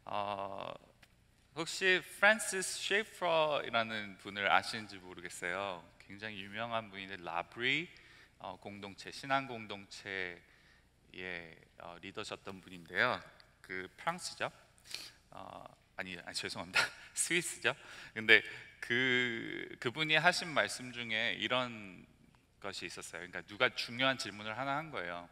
어, 혹시 프란시스 셰이퍼이라는 분을 아시는지 모르겠어요. 굉장히 유명한 분인데 라브리 공동체, 신앙 공동체의 리더셨던 분인데요. 그 프랑스죠? 아니 죄송합니다. 스위스죠? 근데 그분이 하신 말씀 중에 이런 것이 있었어요. 그러니까 누가 중요한 질문을 하나 한 거예요.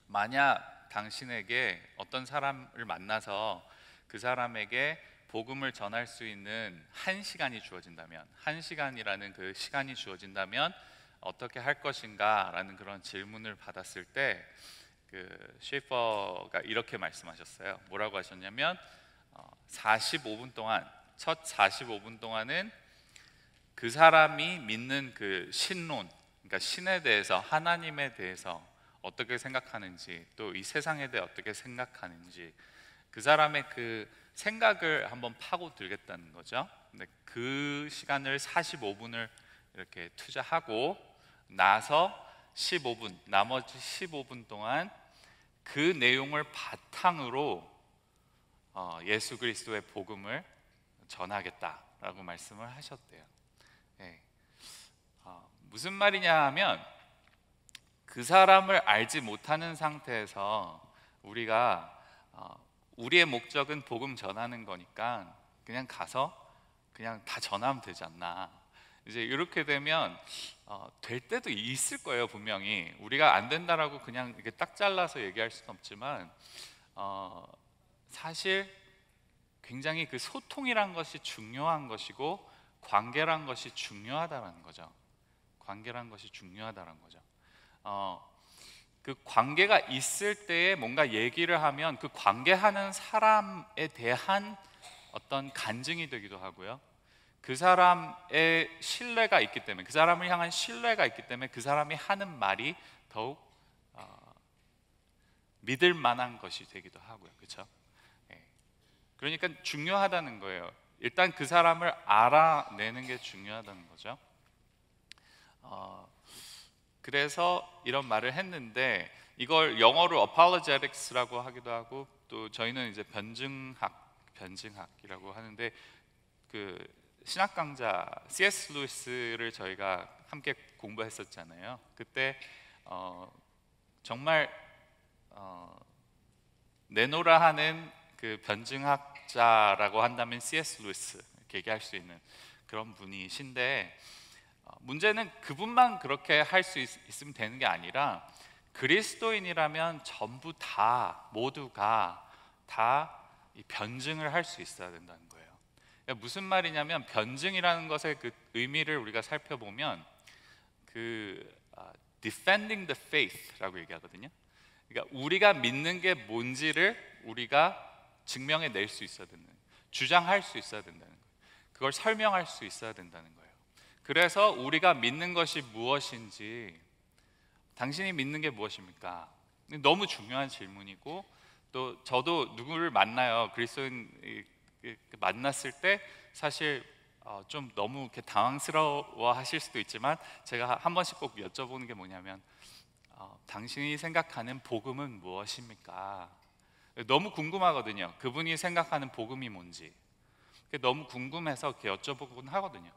만약 당신에게 어떤 사람을 만나서 그 사람에게 복음을 전할 수 있는 한 시간이 주어진다면, 한 시간이라는 그 시간이 주어진다면 어떻게 할 것인가? 라는 그런 질문을 받았을 때 셰이퍼가 이렇게 말씀하셨어요. 뭐라고 하셨냐면 45분 동안, 첫 45분 동안은 그 사람이 믿는 그 신론, 그러니까 신에 대해서, 하나님에 대해서 어떻게 생각하는지, 또 이 세상에 대해 어떻게 생각하는지, 그 사람의 그 생각을 한번 파고들겠다는 거죠. 근데 그 시간을 45분을 이렇게 투자하고 나서 15분, 나머지 15분 동안 그 내용을 바탕으로 예수 그리스도의 복음을 전하겠다라고 말씀을 하셨대요. 예. 무슨 말이냐 하면 그 사람을 알지 못하는 상태에서 우리가 우리의 목적은 복음 전하는 거니까 그냥 가서 그냥 다 전하면 되지 않나. 이제 이렇게 되면 될 때도 있을 거예요. 분명히 우리가 안 된다라고 그냥 이렇게 딱 잘라서 얘기할 수는 없지만 사실 굉장히 그 소통이란 것이 중요한 것이고 관계란 것이 중요하다는 거죠. 관계란 것이 중요하다는 거죠. 그 관계가 있을 때에 뭔가 얘기를 하면 그 관계하는 사람에 대한 어떤 간증이 되기도 하고요. 그 사람의 신뢰가 있기 때문에, 그 사람을 향한 신뢰가 있기 때문에 그 사람이 하는 말이 더욱 믿을 만한 것이 되기도 하고요. 그렇죠? 그러니까 중요하다는 거예요. 일단 그 사람을 알아내는 게 중요하다는 거죠. 그래서 이런 말을 했는데 이걸 영어로 apologetics라고 하기도 하고 또 저희는 이제 변증학이라고 하는데 그 신학 강자 C.S. 루이스를 저희가 함께 공부했었잖아요. 그때 정말 내노라 하는 그 변증학자라고 한다면 C.S. 루이스 이렇게 얘기할 수 있는 그런 분이신데 문제는 그분만 그렇게 할 수 있으면 되는 게 아니라 그리스도인이라면 전부 다 모두가 다 이 변증을 할 수 있어야 된다는 거예요. 그러니까 무슨 말이냐면 변증이라는 것의 그 의미를 우리가 살펴보면 defending the faith라고 얘기하거든요. 그러니까 우리가 믿는 게 뭔지를 우리가 증명해 낼 수 있어야 된다는 거예요. 주장할 수 있어야 된다는 거예요. 그걸 설명할 수 있어야 된다는 거예요. 그래서 우리가 믿는 것이 무엇인지, 당신이 믿는 게 무엇입니까? 너무 중요한 질문이고, 또 저도 누구를 만나요. 그리스도인 만났을 때 사실 좀 너무 이렇게 당황스러워 하실 수도 있지만 제가 한 번씩 꼭 여쭤보는 게 뭐냐면 당신이 생각하는 복음은 무엇입니까? 너무 궁금하거든요. 그분이 생각하는 복음이 뭔지 너무 궁금해서 이렇게 여쭤보곤 하거든요.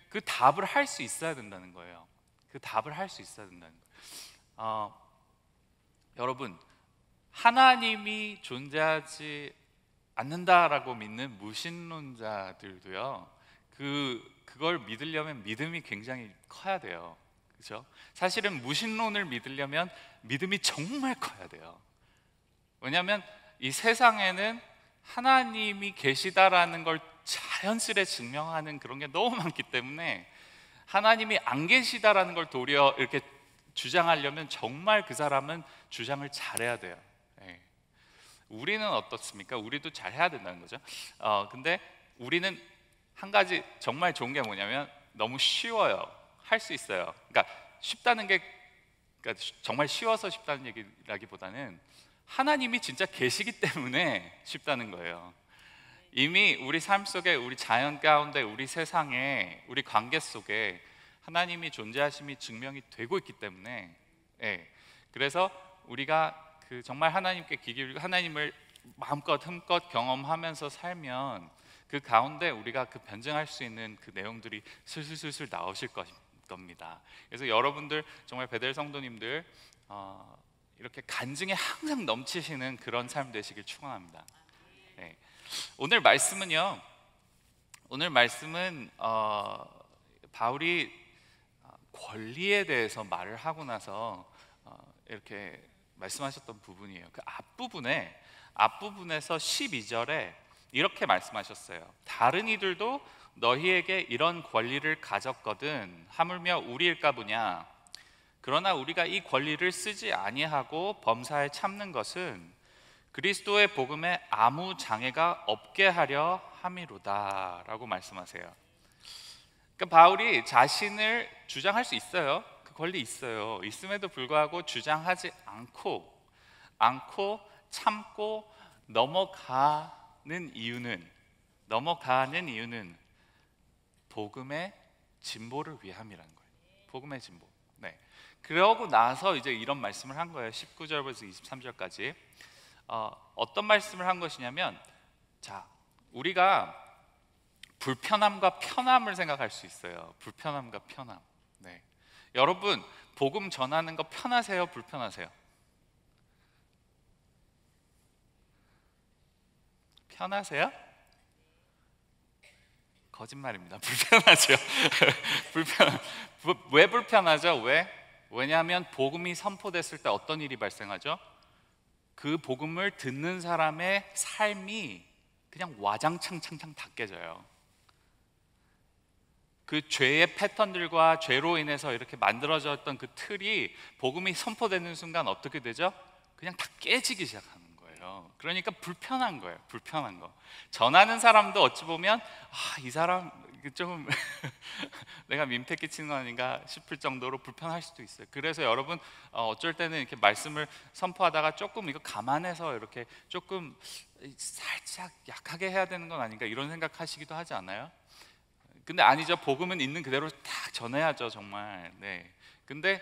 그 답을 할 수 있어야 된다는 거예요. 그 답을 할 수 있어야 된다는 거예요. 여러분, 하나님이 존재하지 않는다라고 믿는 무신론자들도요. 그걸 믿으려면 믿음이 굉장히 커야 돼요. 그렇죠? 사실은 무신론을 믿으려면 믿음이 정말 커야 돼요. 왜냐하면 이 세상에는 하나님이 계시다라는 걸 자연스레 증명하는 그런 게 너무 많기 때문에 하나님이 안 계시다라는 걸 도리어 이렇게 주장하려면 정말 그 사람은 주장을 잘해야 돼요. 우리는 어떻습니까? 우리도 잘해야 된다는 거죠. 근데 우리는 한 가지 정말 좋은 게 뭐냐면 너무 쉬워요. 할 수 있어요. 그러니까 쉽다는 게 그러니까 정말 쉬워서 쉽다는 얘기라기보다는 하나님이 진짜 계시기 때문에 쉽다는 거예요. 이미 우리 삶 속에, 우리 자연 가운데, 우리 세상에, 우리 관계 속에 하나님이 존재하심이 증명이 되고 있기 때문에 그래서 우리가 정말 하나님께 귀 기울이고 하나님을 마음껏 흠껏 경험하면서 살면 그 가운데 우리가 그 변증할 수 있는 그 내용들이 슬슬슬슬 나오실 겁니다. 그래서 여러분들 정말 베델 성도님들 이렇게 간증에 항상 넘치시는 그런 삶 되시길 축원합니다. 네. 오늘 말씀은요. 오늘 말씀은 바울이 권리에 대해서 말을 하고 나서 이렇게 말씀하셨던 부분이에요. 그 앞부분에서 12절에 이렇게 말씀하셨어요. 다른 이들도 너희에게 이런 권리를 가졌거든 하물며 우리일까 보냐. 그러나 우리가 이 권리를 쓰지 아니하고 범사에 참는 것은 그리스도의 복음에 아무 장애가 없게 하려 함이로다 라고 말씀하세요. 그러니까 바울이 자신을 주장할 수 있어요. 그 권리 있어요. 있음에도 불구하고 주장하지 않고 참고 넘어가는 이유는 복음의 진보를 위함이라는 거예요. 복음의 진보. 네. 그러고 나서 이제 이런 말씀을 한 거예요. 19절부터 23절까지 어떤 말씀을 한 것이냐면, 자, 우리가 불편함과 편함을 생각할 수 있어요. 불편함과 편함. 네. 여러분, 복음 전하는 거 편하세요? 불편하세요? 편하세요? 거짓말입니다. 불편하죠. 왜 불편하죠? 왜냐하면 복음이 선포됐을 때 어떤 일이 발생하죠? 그 복음을 듣는 사람의 삶이 그냥 와장창창창 다 깨져요. 그 죄의 패턴들과 죄로 인해서 이렇게 만들어졌던 그 틀이 복음이 선포되는 순간 어떻게 되죠? 그냥 다 깨지기 시작하는 거예요. 그러니까 불편한 거예요. 불편한 거. 전하는 사람도 어찌 보면 이 사람 좀 내가 민폐 끼치는 거 아닌가 싶을 정도로 불편할 수도 있어요. 그래서 여러분 어쩔 때는 이렇게 말씀을 선포하다가 조금 이거 감안해서 이렇게 조금 살짝 약하게 해야 되는 건 아닌가 이런 생각하시기도 하지 않아요? 근데 아니죠. 복음은 있는 그대로 딱 전해야죠, 정말. 네. 근데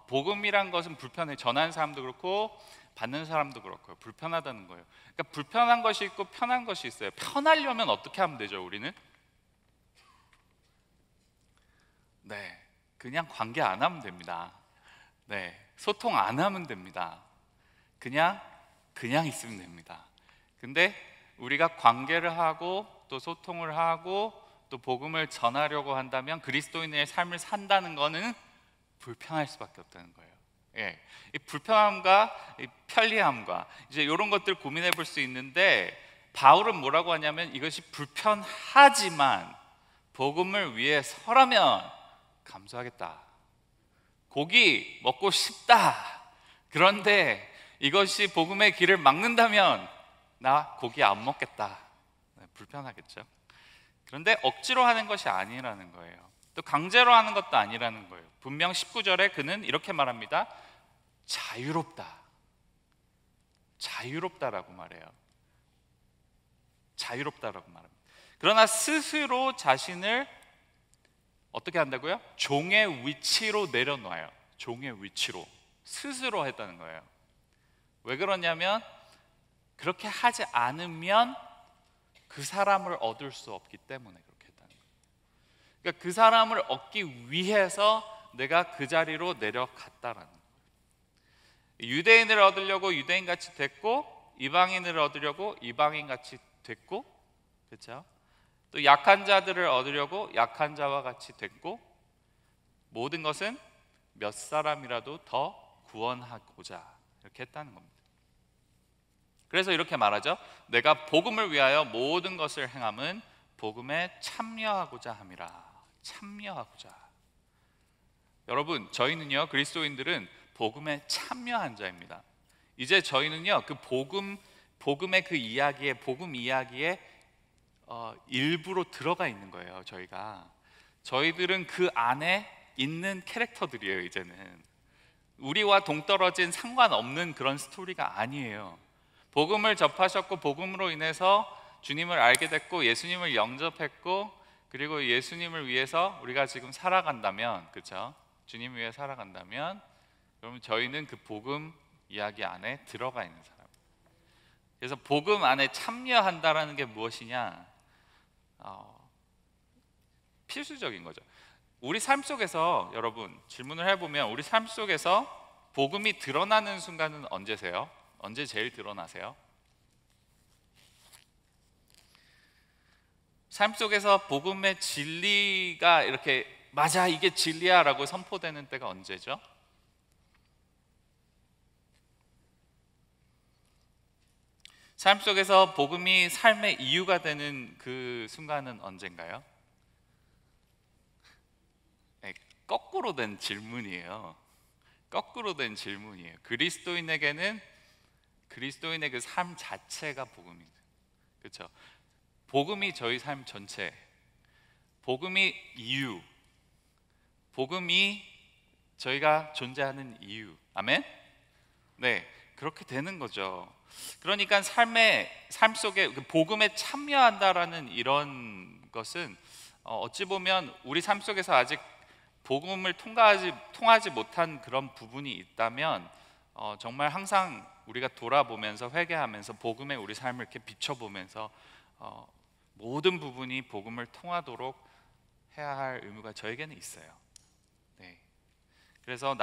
복음이란 것은 불편해. 전하는 사람도 그렇고 받는 사람도 그렇고요. 불편하다는 거예요. 그러니까 불편한 것이 있고 편한 것이 있어요. 편하려면 어떻게 하면 되죠, 우리는? 네, 그냥 관계 안 하면 됩니다. 네, 소통 안 하면 됩니다. 그냥 있으면 됩니다. 근데 우리가 관계를 하고 또 소통을 하고 또 복음을 전하려고 한다면 그리스도인의 삶을 산다는 것은 불편할 수밖에 없다는 거예요. 예, 이 불편함과 이 편리함과 이제 이런 것들 고민해 볼 수 있는데 바울은 뭐라고 하냐면 이것이 불편하지만 복음을 위해 서라면 감수하겠다. 고기 먹고 싶다. 그런데 이것이 복음의 길을 막는다면 나 고기 안 먹겠다. 불편하겠죠. 그런데 억지로 하는 것이 아니라는 거예요. 또 강제로 하는 것도 아니라는 거예요. 분명 19절에 그는 이렇게 말합니다. 자유롭다라고 말해요. 자유롭다라고 말합니다. 그러나 스스로 자신을 어떻게 한다고요? 종의 위치로 내려놔요. 종의 위치로 스스로 했다는 거예요. 왜 그러냐면 그렇게 하지 않으면 그 사람을 얻을 수 없기 때문에 그렇게 했다는 거예요. 그러니까 그 사람을 얻기 위해서 내가 그 자리로 내려갔다라는 거예요. 유대인을 얻으려고 유대인같이 됐고 이방인을 얻으려고 이방인같이 됐고, 그렇죠? 또 약한 자들을 얻으려고 약한 자와 같이 됐고, 모든 것은 몇 사람이라도 더 구원하고자 이렇게 했다는 겁니다. 그래서 이렇게 말하죠. 내가 복음을 위하여 모든 것을 행함은 복음에 참여하고자 함이라. 참여하고자. 여러분, 저희는요, 그리스도인들은 복음에 참여한 자입니다. 이제 저희는요, 그 복음의 그 이야기에, 복음 이야기에 일부로 들어가 있는 거예요. 저희들은 그 안에 있는 캐릭터들이에요. 이제는 우리와 동떨어진 상관없는 그런 스토리가 아니에요. 복음을 접하셨고 복음으로 인해서 주님을 알게 됐고 예수님을 영접했고 그리고 예수님을 위해서 우리가 지금 살아간다면, 그렇죠? 주님을 위해 살아간다면 그러면 저희는 그 복음 이야기 안에 들어가 있는 사람. 그래서 복음 안에 참여한다라는 게 무엇이냐? 필수적인 거죠. 우리 삶 속에서 여러분 질문을 해보면 우리 삶 속에서 복음이 드러나는 순간은 언제세요? 언제 제일 드러나세요? 삶 속에서 복음의 진리가 이렇게 맞아 이게 진리야 라고 선포되는 때가 언제죠? 삶 속에서 복음이 삶의 이유가 되는 그 순간은 언젠가요? 네, 거꾸로 된 질문이에요. 거꾸로 된 질문이에요. 그리스도인에게는 그리스도인의 그 삶 자체가 복음이죠. 그렇죠? 복음이 저희 삶 전체, 복음이 이유, 복음이 저희가 존재하는 이유. 아멘? 네, 그렇게 되는 거죠. 그러니까 삶 속에 그 복음에 참여한다라는 이런 것은 어찌 보면 우리 삶 속에서 아직 복음을 통하지 못한 그런 부분이 있다면 정말 항상 우리가 돌아보면서 회개하면서 복음의 우리 삶을 이렇게 비춰보면서 모든 부분이 복음을 통하도록 해야 할 의무가 저에게는 있어요. 네. 그래서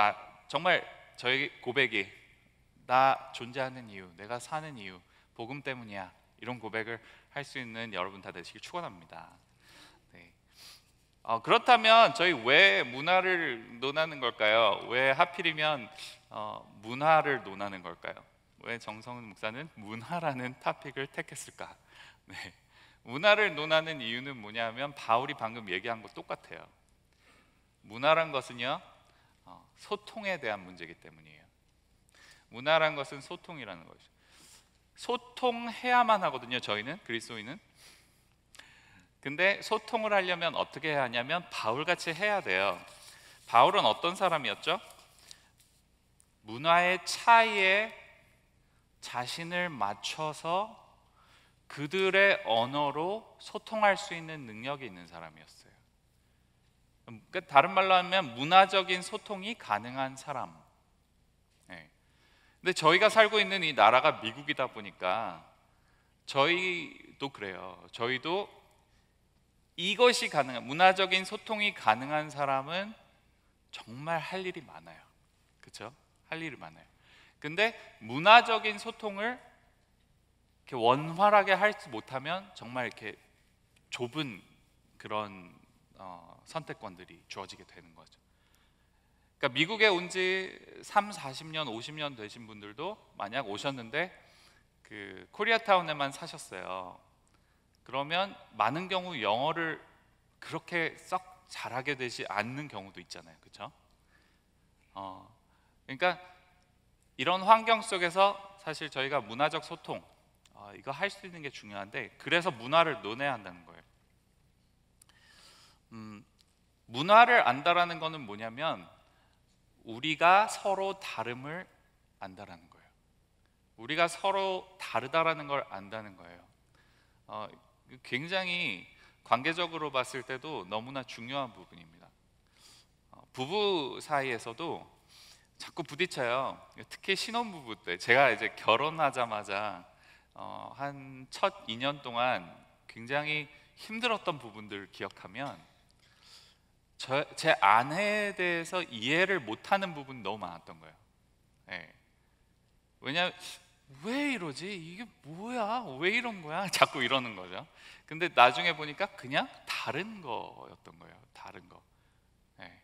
정말 저희 고백이 나 존재하는 이유, 내가 사는 이유, 복음 때문이야. 이런 고백을 할 수 있는 여러분 다 되시길 축원합니다. 네. 그렇다면 저희 왜 문화를 논하는 걸까요? 왜 하필이면 문화를 논하는 걸까요? 왜 정성훈 목사는 문화라는 토픽을 택했을까? 네. 문화를 논하는 이유는 뭐냐면 바울이 방금 얘기한 거 똑같아요. 문화란 것은요 소통에 대한 문제이기 때문이에요. 문화란 것은 소통이라는 거죠. 소통해야만 하거든요. 저희는 그리스도인은. 근데 소통을 하려면 어떻게 해야 하냐면 바울같이 해야 돼요. 바울은 어떤 사람이었죠? 문화의 차이에 자신을 맞춰서 그들의 언어로 소통할 수 있는 능력이 있는 사람이었어요. 그러니까 다른 말로 하면 문화적인 소통이 가능한 사람. 네. 근데 저희가 살고 있는 이 나라가 미국이다 보니까 저희도 그래요. 저희도 이것이 가능한 문화적인 소통이 가능한 사람은 정말 할 일이 많아요. 그렇죠? 할 일이 많아요. 근데 문화적인 소통을 이렇게 원활하게 하지 못하면 정말 이렇게 좁은 그런 선택권들이 주어지게 되는 거죠. 그러니까 미국에 온 지 3, 40년, 50년 되신 분들도 만약 오셨는데 그 코리아타운에만 사셨어요. 그러면 많은 경우 영어를 그렇게 썩 잘하게 되지 않는 경우도 있잖아요. 그렇죠? 그러니까 이런 환경 속에서 사실 저희가 문화적 소통 이거 할 수 있는 게 중요한데 그래서 문화를 논해야 한다는 거예요. 문화를 안다라는 거는 뭐냐면 우리가 서로 다름을 안다라는 거예요. 우리가 서로 다르다라는 걸 안다는 거예요. 굉장히 관계적으로 봤을 때도 너무나 중요한 부분입니다. 부부 사이에서도 자꾸 부딪혀요. 특히 신혼부부 때 제가 이제 결혼하자마자 한 첫 2년 동안 굉장히 힘들었던 부분들을 기억하면 제 아내에 대해서 이해를 못하는 부분이 너무 많았던 거예요. 네. 왜냐하면 왜 이러지? 이게 뭐야? 왜 이런 거야? 자꾸 이러는 거죠. 근데 나중에 보니까 그냥 다른 거였던 거예요. 다른 거. 네.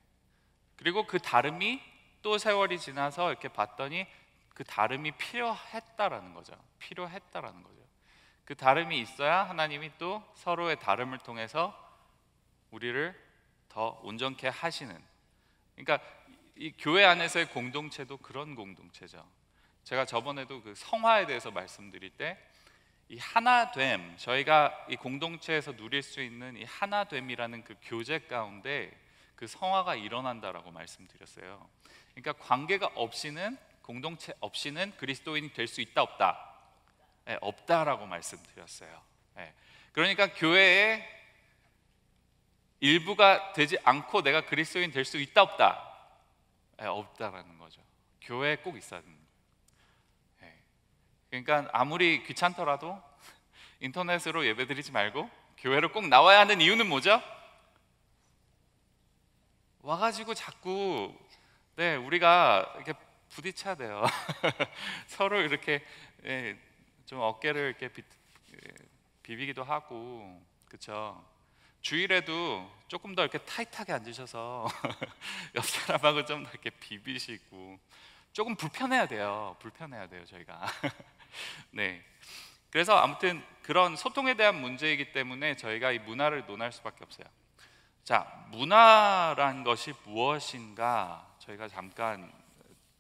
그리고 그 다름이 또 세월이 지나서 이렇게 봤더니 그 다름이 필요했다라는 거죠. 필요했다라는 거죠. 그 다름이 있어야 하나님이 또 서로의 다름을 통해서 우리를 더 온전케 하시는. 그러니까 이 교회 안에서의 공동체도 그런 공동체죠. 제가 저번에도 그 성화에 대해서 말씀드릴 때 이 하나됨, 저희가 이 공동체에서 누릴 수 있는 이 하나됨이라는 그 교제 가운데 그 성화가 일어난다라고 말씀드렸어요. 그러니까 관계가 없이는 공동체 없이는 그리스도인이 될 수 있다 없다? 네, 없다라고 말씀드렸어요. 네. 그러니까 교회에 일부가 되지 않고 내가 그리스도인 될 수 있다 없다? 네, 없다라는 거죠. 교회에 꼭 있어야 됩니다. 네. 그러니까 아무리 귀찮더라도 인터넷으로 예배드리지 말고 교회로 꼭 나와야 하는 이유는 뭐죠? 와가지고 자꾸 우리가 이렇게 부딪혀야 돼요. 서로 이렇게 좀 어깨를 이렇게 비비기도 하고, 그렇죠? 주일에도 조금 더 이렇게 타이트하게 앉으셔서 옆 사람하고 좀 더 이렇게 비비시고, 조금 불편해야 돼요. 저희가. 네. 그래서 아무튼 그런 소통에 대한 문제이기 때문에 저희가 이 문화를 논할 수밖에 없어요. 자, 문화란 것이 무엇인가 저희가 잠깐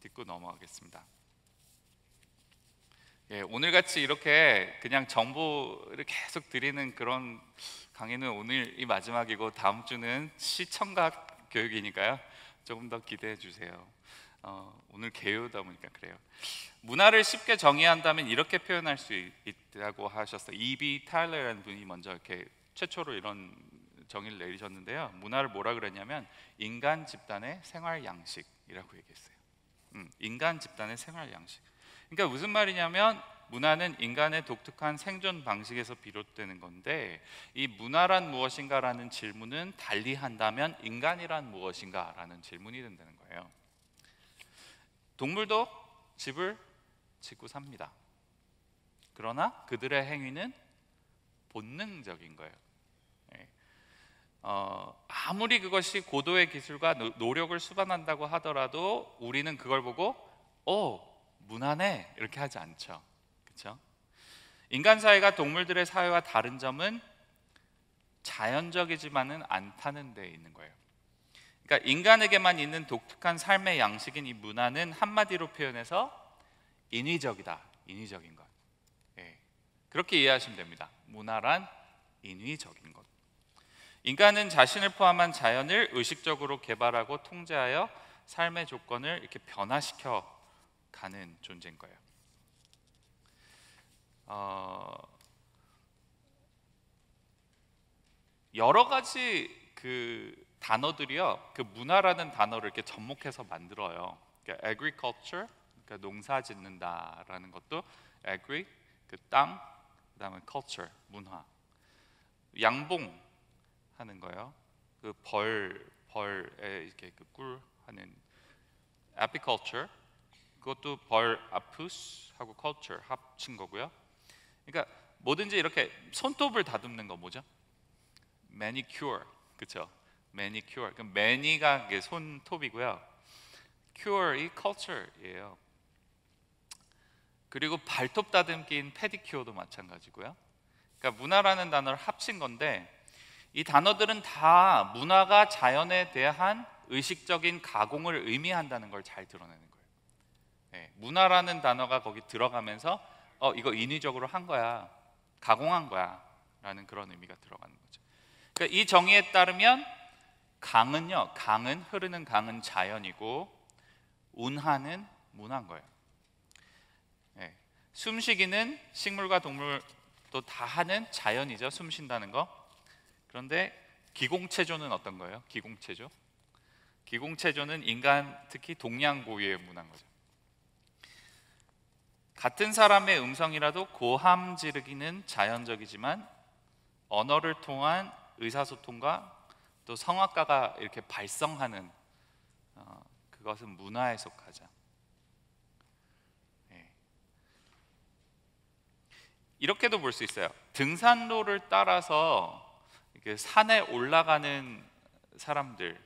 짚고 넘어가겠습니다. 오늘같이 이렇게 그냥 정보를 계속 드리는 그런 강의는 오늘이 마지막이고, 다음 주는 시청각 교육이니까요. 조금 더 기대해 주세요. 오늘 개요다 보니까 그래요. 문화를 쉽게 정의한다면 이렇게 표현할 수 있다고 하셨어요. E.B. 타일러라는 분이 먼저 이렇게 최초로 이런 정의를 내리셨는데요. 문화를 뭐라 그랬냐면 인간 집단의 생활 양식이라고 얘기했어요. 인간 집단의 생활 양식. 그러니까 무슨 말이냐면 문화는 인간의 독특한 생존 방식에서 비롯되는 건데, 이 문화란 무엇인가라는 질문은 달리 한다면 인간이란 무엇인가라는 질문이 된다는 거예요. 동물도 집을 짓고 삽니다. 그러나 그들의 행위는 본능적인 거예요. 아무리 그것이 고도의 기술과 노력을 수반한다고 하더라도 우리는 그걸 보고 문화네 이렇게 하지 않죠. 그렇죠? 인간 사회가 동물들의 사회와 다른 점은 자연적이지만은 않다는 데 있는 거예요. 그러니까 인간에게만 있는 독특한 삶의 양식인 이 문화는 한마디로 표현해서 인위적이다. 인위적인 것. 그렇게 이해하시면 됩니다. 문화란 인위적인 것. 인간은 자신을 포함한 자연을 의식적으로 개발하고 통제하여 삶의 조건을 이렇게 변화시켜 가는 존재인 거예요. 여러 가지 그 단어들이요, 그 문화라는 단어를 이렇게 접목해서 만들어요. 그러니까 agriculture, 그러니까 농사 짓는다라는 것도 agri, 그 땅, 그다음에 culture, 문화. 양봉 하는 거예요. 그 벌에 이렇게 그 꿀 하는 apiculture, 그것도 벌 apus 하고 culture 합친 거고요. 그러니까 뭐든지 이렇게 손톱을 다듬는 거 뭐죠? manicure, 그렇죠? manicure. 그 mani가 손톱이고요. cure 이 culture예요. 그리고 발톱 다듬기인 페디큐어도 마찬가지고요. 그러니까 문화라는 단어를 합친 건데, 이 단어들은 다 문화가 자연에 대한 의식적인 가공을 의미한다는 걸 잘 드러내는 거예요. 문화라는 단어가 거기 들어가면서 이거 인위적으로 한 거야, 가공한 거야 라는 그런 의미가 들어가는 거죠. 그러니까 이 정의에 따르면 강은요, 흐르는 강은 자연이고 운하는 문화인 거예요. 숨쉬기는 식물과 동물도 다 하는 자연이죠. 숨 쉰다는 거. 그런데 기공체조는 어떤 거예요? 기공체조는 인간, 특히 동양 고유의 문화인 거죠. 같은 사람의 음성이라도 고함 지르기는 자연적이지만 언어를 통한 의사소통과 또 성악가가 이렇게 발성하는 그것은 문화에 속하죠. 이렇게도 볼 수 있어요. 등산로를 따라서 이렇게 산에 올라가는 사람들,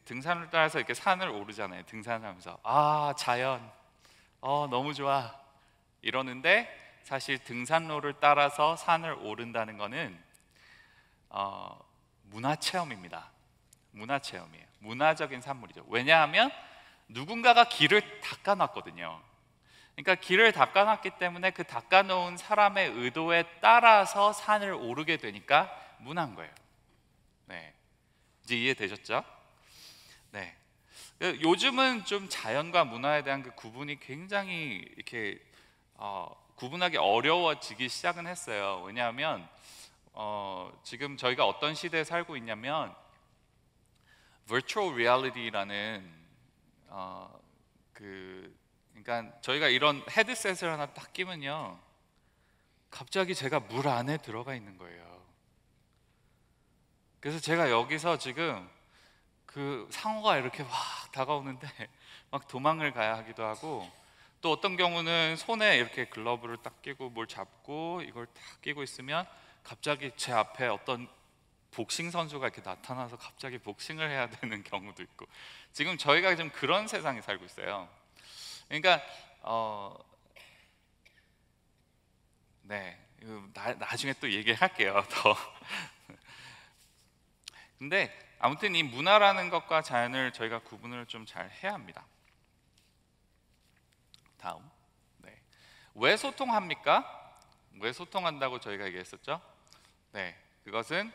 등산을 따라서 이렇게 산을 오르잖아요. 등산하면서 자연, 너무 좋아 이러는데, 사실 등산로를 따라서 산을 오른다는 것은 문화 체험입니다. 문화 체험이에요. 문화적인 산물이죠. 왜냐하면 누군가가 길을 닦아놨거든요. 그러니까 길을 닦아놨기 때문에 그 닦아놓은 사람의 의도에 따라서 산을 오르게 되니까 문화인 거예요. 이제 이해되셨죠? 요즘은 좀 자연과 문화에 대한 그 구분이 굉장히 이렇게 구분하기 어려워지기 시작은 했어요. 왜냐하면 지금 저희가 어떤 시대에 살고 있냐면 virtual reality라는 그러니까 저희가 이런 헤드셋을 하나 딱 끼면요, 갑자기 제가 물 안에 들어가 있는 거예요. 그래서 제가 여기서 지금 그 상어가 이렇게 막 다가오는데 막 도망을 가야 하기도 하고, 또 어떤 경우는 손에 이렇게 글러브를 딱 끼고 뭘 잡고 이걸 딱 끼고 있으면 갑자기 제 앞에 어떤 복싱 선수가 이렇게 나타나서 갑자기 복싱을 해야 되는 경우도 있고, 지금 저희가 좀 그런 세상에 살고 있어요. 그러니까 네, 이거 나중에 또 얘기할게요. 더. 근데 아무튼 이 문화라는 것과 자연을 저희가 구분을 좀 잘 해야 합니다. 다음. 네. 왜 소통합니까? 왜 소통한다고 저희가 얘기했었죠? 네, 그것은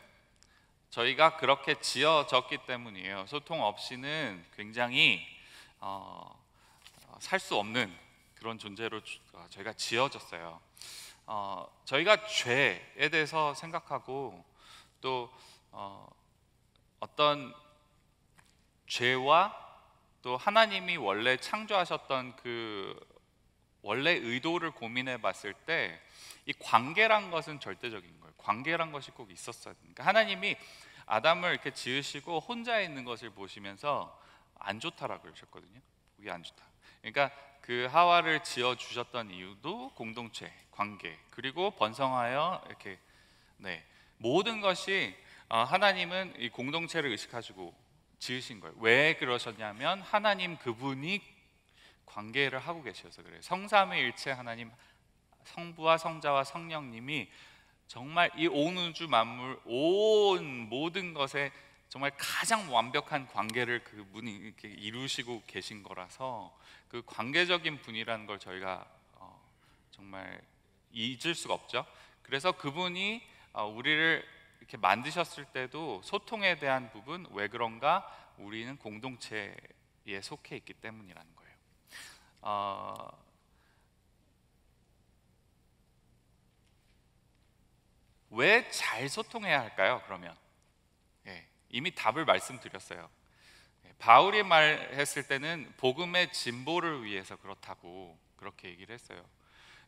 저희가 그렇게 지어졌기 때문이에요. 소통 없이는 굉장히 살 수 없는 그런 존재로 저희가 지어졌어요. 저희가 죄에 대해서 생각하고, 또 어떤 죄와 또 하나님이 원래 창조하셨던 그 원래 의도를 고민해 봤을 때, 이 관계란 것은 절대적인 거예요. 관계란 것이 꼭 있었어야 됩니다. 그러니까 하나님이 아담을 이렇게 지으시고 혼자 있는 것을 보시면서 안 좋다라고 그러셨거든요. 그게 안 좋다. 그러니까 그 하와를 지어 주셨던 이유도 공동체, 관계, 그리고 번성하여 이렇게, 네, 모든 것이 하나님은 이 공동체를 의식하시고 지으신 거예요. 왜 그러셨냐면 하나님 그분이 관계를 하고 계셔서 그래요. 성삼위일체 하나님, 성부와 성자와 성령님이 정말 이 온 우주 만물, 온 모든 것에 정말 가장 완벽한 관계를 그분이 이렇게 이루시고 계신 거라서, 그 관계적인 분이라는 걸 저희가 정말 잊을 수가 없죠. 그래서 그분이 우리를 이렇게 만드셨을 때도 소통에 대한 부분, 왜 그런가? 우리는 공동체에 속해 있기 때문이라는 거예요. 왜 잘 소통해야 할까요? 그러면 이미 답을 말씀드렸어요. 바울이 말했을 때는 복음의 진보를 위해서 그렇다고 그렇게 얘기를 했어요.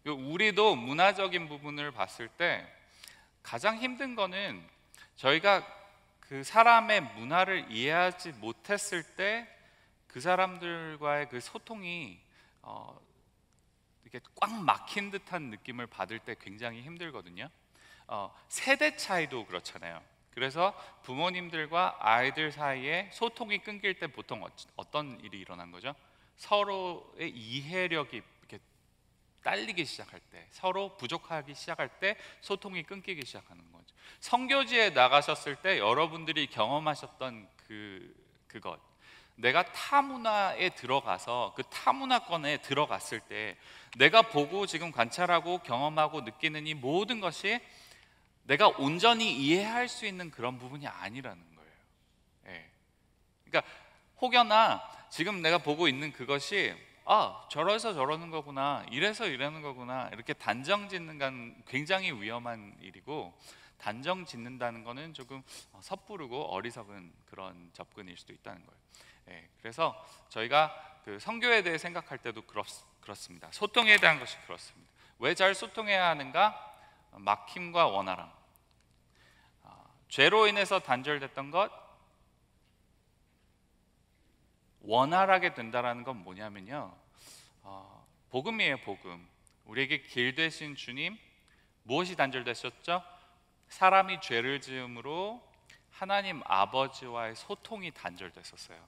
우리도 문화적인 부분을 봤을 때 가장 힘든 거는 저희가 그 사람의 문화를 이해하지 못했을 때 그 사람들과의 그 소통이 이렇게 꽉 막힌 듯한 느낌을 받을 때 굉장히 힘들거든요. 세대 차이도 그렇잖아요. 그래서 부모님들과 아이들 사이에 소통이 끊길 때 보통 어떤 일이 일어난 거죠? 서로의 이해력이 이렇게 딸리기 시작할 때, 서로 부족하기 시작할 때 소통이 끊기기 시작하는 거죠. 선교지에 나가셨을 때 여러분들이 경험하셨던 그것, 내가 타문화에 들어가서 그 타문화권에 들어갔을 때 내가 보고 지금 관찰하고 경험하고 느끼는 이 모든 것이 내가 온전히 이해할 수 있는 그런 부분이 아니라는 거예요. 그러니까 혹여나 지금 내가 보고 있는 그것이 저래서 저러는 거구나, 이래서 이러는 거구나, 이렇게 단정 짓는 건 굉장히 위험한 일이고, 단정 짓는다는 거는 조금 섣부르고 어리석은 그런 접근일 수도 있다는 거예요. 그래서 저희가 그 선교에 대해 생각할 때도 그렇습니다. 소통에 대한 것이 그렇습니다. 왜 잘 소통해야 하는가? 막힘과 원활함. 죄로 인해서 단절됐던 것, 원활하게 된다라는 건 뭐냐면요, 복음이에요. 복음. 우리에게 길 되신 주님, 무엇이 단절되셨죠? 사람이 죄를 지음으로 하나님 아버지와의 소통이 단절됐었어요.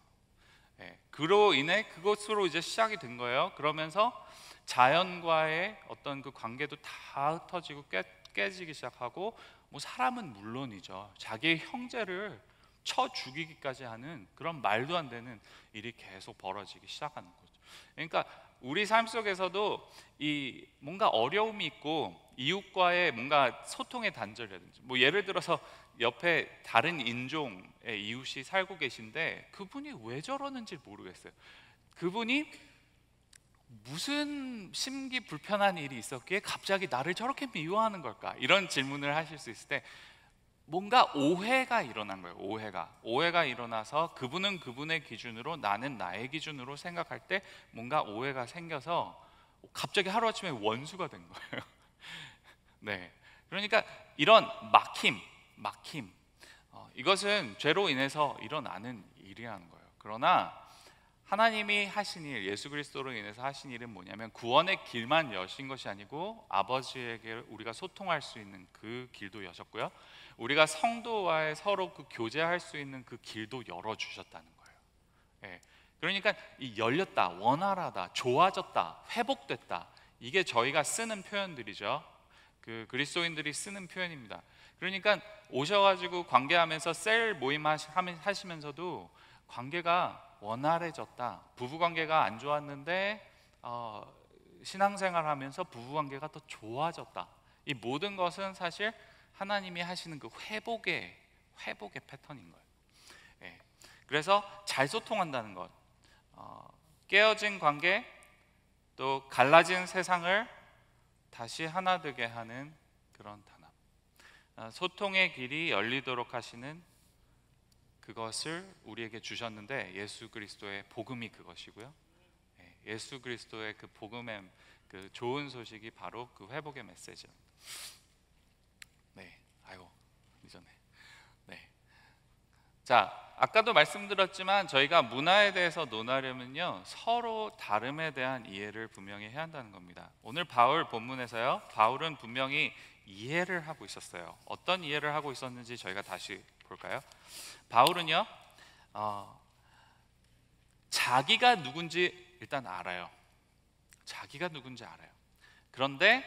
그로 인해 그것으로 이제 시작이 된 거예요. 그러면서 자연과의 어떤 그 관계도 다 흩어지고 깨지기 시작하고, 뭐 사람은 물론이죠, 자기의 형제를 쳐 죽이기까지 하는 그런 말도 안 되는 일이 계속 벌어지기 시작하는 거죠. 그러니까 우리 삶 속에서도 이 뭔가 어려움이 있고, 이웃과의 뭔가 소통의 단절이라든지, 뭐 예를 들어서 옆에 다른 인종의 이웃이 살고 계신데 그분이 왜 저러는지 모르겠어요. 그분이 무슨 심기 불편한 일이 있었기에 갑자기 나를 저렇게 미워하는 걸까? 이런 질문을 하실 수 있을 때 뭔가 오해가 일어난 거예요. 오해가 일어나서 그분은 그분의 기준으로, 나는 나의 기준으로 생각할 때 뭔가 오해가 생겨서 갑자기 하루아침에 원수가 된 거예요. 네, 그러니까 이런 막힘, 이것은 죄로 인해서 일어나는 일이라는 거예요. 그러나 하나님이 하신 일, 예수 그리스도로 인해서 하신 일은 뭐냐면 구원의 길만 여신 것이 아니고 아버지에게 우리가 소통할 수 있는 그 길도 여셨고요, 우리가 성도와의 서로 그 교제할 수 있는 그 길도 열어주셨다는 거예요. 예. 그러니까 이 열렸다, 원활하다, 좋아졌다, 회복됐다, 이게 저희가 쓰는 표현들이죠. 그 그리스도인들이 쓰는 표현입니다. 그러니까 오셔가지고 관계하면서 셀 모임 하시면서도 관계가 원활해졌다, 부부관계가 안 좋았는데 신앙생활하면서 부부관계가 더 좋아졌다, 이 모든 것은 사실 하나님이 하시는 그 회복의 패턴인 거예요. 예. 그래서 잘 소통한다는 것, 깨어진 관계, 또 갈라진 세상을 다시 하나 되게 하는 그런 단합, 소통의 길이 열리도록 하시는 그것을 우리에게 주셨는데, 예수 그리스도의 복음이 그것이고요, 예수 그리스도의 그 복음의 그 좋은 소식이 바로 그 회복의 메시지입니다. 네, 아이고 이전에. 네, 자, 아까도 말씀드렸지만 저희가 문화에 대해서 논하려면요, 서로 다름에 대한 이해를 분명히 해야 한다는 겁니다. 오늘 바울 본문에서요, 바울은 분명히 이해를 하고 있었어요. 어떤 이해를 하고 있었는지 저희가 다시 볼까요? 바울은요, 자기가 누군지 일단 알아요. 자기가 누군지 알아요. 그런데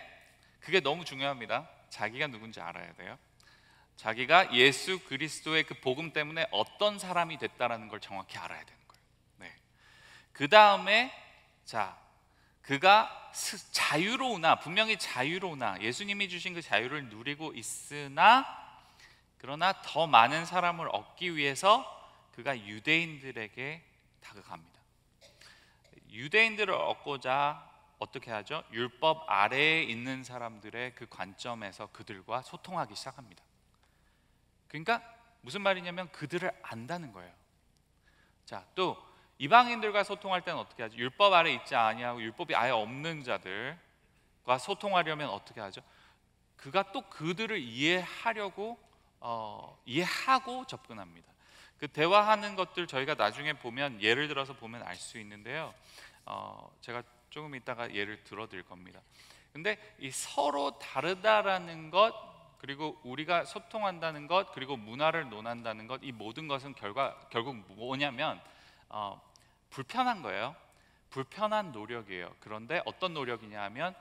그게 너무 중요합니다. 자기가 누군지 알아야 돼요. 자기가 예수 그리스도의 그 복음 때문에 어떤 사람이 됐다라는 걸 정확히 알아야 되는 거예요. 네. 그 다음에 그가 자유로우나, 분명히 자유로우나, 예수님이 주신 그 자유를 누리고 있으나, 그러나 더 많은 사람을 얻기 위해서 그가 유대인들에게 다가갑니다. 유대인들을 얻고자 어떻게 하죠? 율법 아래에 있는 사람들의 그 관점에서 그들과 소통하기 시작합니다. 그러니까 무슨 말이냐면 그들을 안다는 거예요. 자, 또 이방인들과 소통할 때는 어떻게 하죠? 율법 아래 있지 아니하고 율법이 아예 없는 자들과 소통하려면 어떻게 하죠? 그가 또 그들을 이해하고 접근합니다. 그 대화하는 것들 저희가 나중에 보면, 예를 들어서 보면 알 수 있는데요, 제가 조금 이따가 예를 들어드릴 겁니다. 근데 이 서로 다르다라는 것, 그리고 우리가 소통한다는 것, 그리고 문화를 논한다는 것, 이 모든 것은 결국 뭐냐면 불편한 거예요. 불편한 노력이에요. 그런데 어떤 노력이냐 하면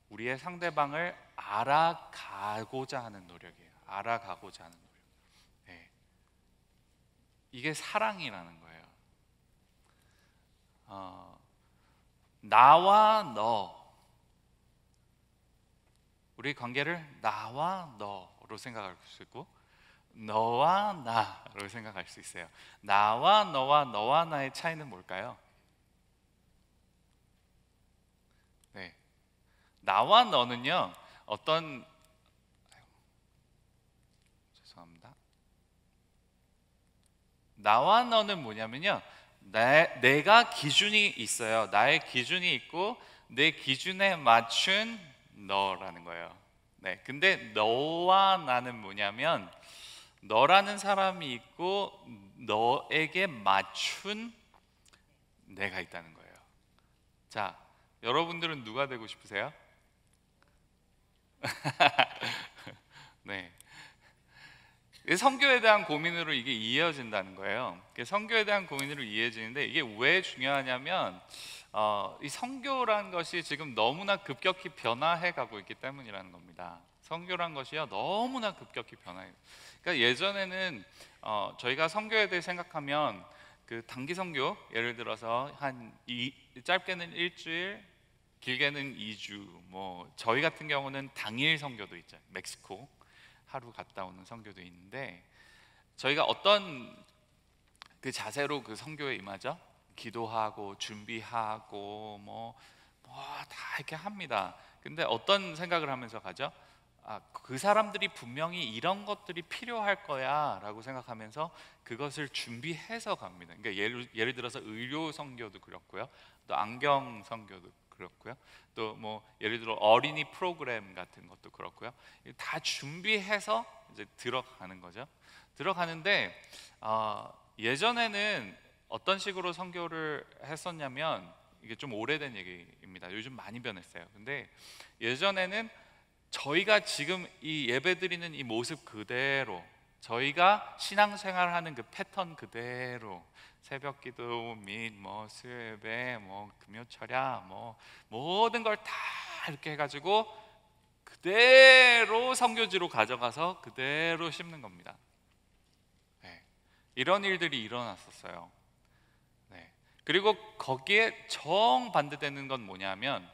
우리의 상대방을 알아가고자 하는 노력이에요. 알아가고자 하는 노력. 네. 이게 사랑이라는 거예요. 나와 너, 우리 관계를 나와 너로 생각할 수 있고, 너와 나로 생각할 수 있어요. 나와 너와 나의 차이는 뭘까요? 네, 나와 너는요, 죄송합니다. 나와 너는 뭐냐면요, 내가 기준이 있어요. 나의 기준이 있고 내 기준에 맞춘 너라는 거예요. 네, 근데 너와 나는 뭐냐면 너라는 사람이 있고 너에게 맞춘 내가 있다는 거예요. 자, 여러분들은 누가 되고 싶으세요? 네, 성교에 대한 고민으로 이게 이어진다는 거예요. 성교에 대한 고민으로 이어지는데, 이게 왜 중요하냐면 이 성교라는 것이 지금 너무나 급격히 변화해 가고 있기 때문이라는 겁니다. 성교란 것이요, 너무나 급격히 변화해. 그러니까 예전에는 저희가 성교에 대해 생각하면 그 단기 성교, 예를 들어서 짧게는 일주일, 길게는 2주, 뭐 저희 같은 경우는 당일 성교도 있죠. 멕시코 하루 갔다 오는 성교도 있는데, 저희가 어떤 그 자세로 그 성교에 임하죠? 기도하고 준비하고 뭐 다 이렇게 합니다. 근데 어떤 생각을 하면서 가죠? 그 사람들이 분명히 이런 것들이 필요할 거야라고 생각하면서 그것을 준비해서 갑니다. 그러니까 예를 들어서 의료 선교도 그렇고요, 또 안경 선교도 그렇고요, 또 뭐 예를 들어 어린이 프로그램 같은 것도 그렇고요. 다 준비해서 이제 들어가는 거죠. 들어가는데 예전에는 어떤 식으로 선교를 했었냐면, 이게 좀 오래된 얘기입니다. 요즘 많이 변했어요. 근데 예전에는 저희가 지금 이 예배드리는 이 모습 그대로, 저희가 신앙생활하는 그 패턴 그대로, 새벽기도 및 뭐 수요예배, 뭐 금요철야, 뭐 모든 걸 다 이렇게 해가지고 그대로 선교지로 가져가서 그대로 심는 겁니다. 네. 이런 일들이 일어났었어요. 네. 그리고 거기에 정반대되는 건 뭐냐면,